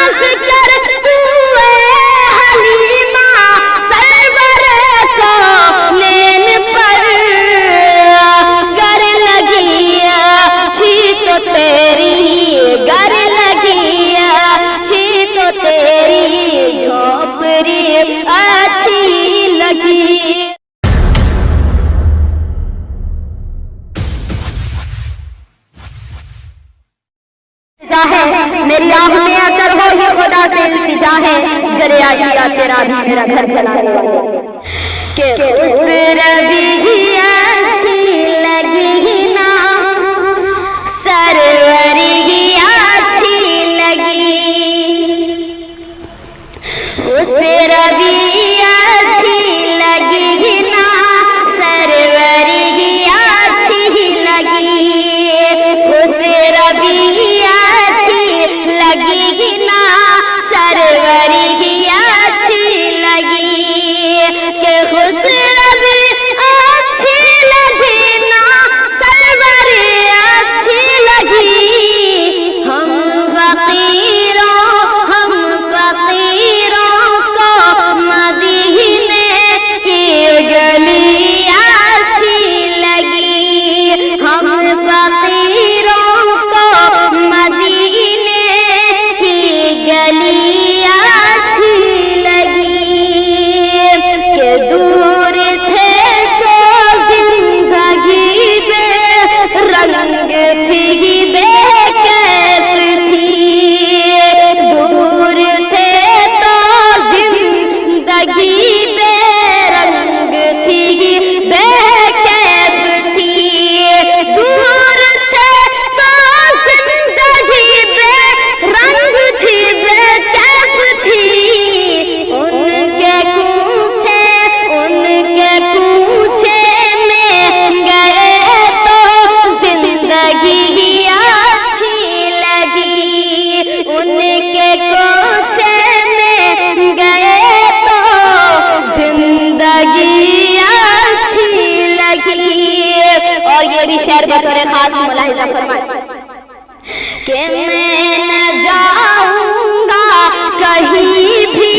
नाज कर तू हलीमा सरवर को लेन पर गर लगी अच्छी तो तेरी गर लगी अच्छी तो तेरी झोपड़ी अच्छी लगी। मेरी आँख में असर हो ये खुदा से इल्तिजा है जले आशिया तेरा भी मेरा घर जलाने वाले के उस रवि अच्छी लगी ना सरवरी अच्छी लगी उस रवि अच्छी लगी ना सरवरी अच्छी लगी उस रवि लगी ना सरवरी अच्छी लगी कि खुश रवि अच्छी लगी ना सरवरी अच्छी लगी। हम फकीरों को मदीने की गली अच्छी लगी हम फकीरों को मदीने गली अच्छी लगी के दूर थे तो जिंदगी में रंग थी बेकैफ थी दूर थे तो जिंदगी में रंग थी बेकैफ थी दूर थे तो जिंदगी में रंग थी बेकैफ थी उनके पूछे में गए तो जिंदगी अच्छी लगी उनके पूछे में गए तो जिंदगी अच्छी लगी। और ये भी शेर बतौर खास मुलाहिजा फरमाए कि मैं न जाऊंगा कहीं भी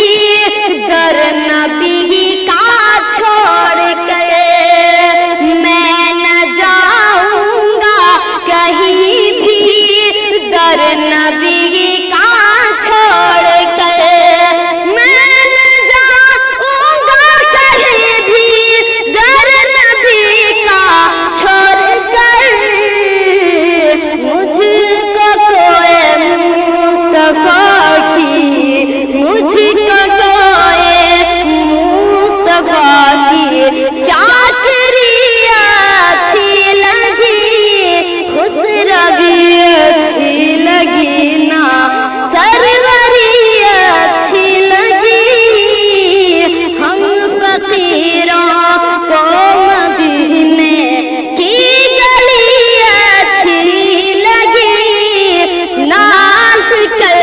दर नबी का छोड़ कर मैं न जाऊंगा कहीं भी दर नबी का छोड़ कर मैं न जाऊंगा कहीं भी दर नबी का छोड़ कर मुझको कोई मुस्तफा की चाकरी अच्छी लगी खुश रवि अच्छी लगी ना सरवरी अच्छी लगी हम फकीरों को मदीने की गली अच्छी लगी नाज कर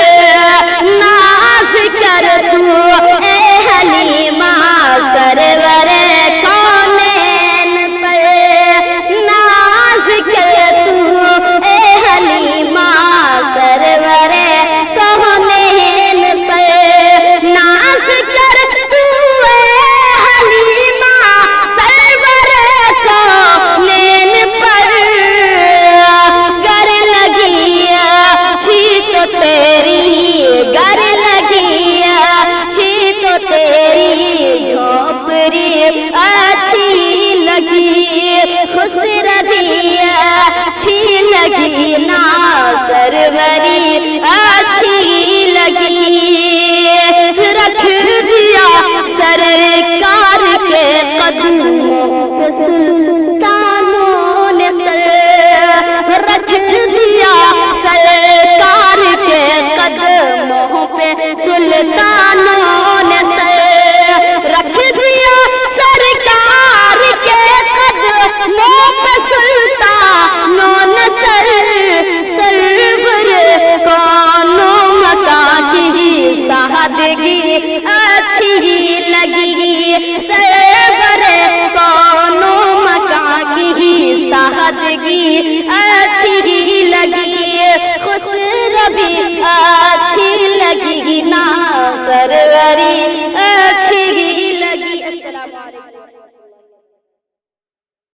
तू ए हलीमा सरवर कौनैन पर नाज कर तू ए हलीमा सरवर कौनैन पर नाज कर तू ए हलीमा सरवर कौनैन पर गर लगी अच्छी तो तेरी गर लगी अच्छी तो तेरी झोपड़ी अच्छी लगी खुश रवि अच्छी लगी ना सरवरी अच्छी लगी रख दिया सरकार के कदमों पे सुल्तानों ने सर रख दिया सरकार के कदमों पे सुल्तानों ने सर रख दिया सरकार के कदमों पे सुल्तानों ने सर सरवर कौनो मका की सादगी अच्छी लगी सरवर कौनो मका की सादगी अच्छी लगी खुश रवि अच्छी लगी والے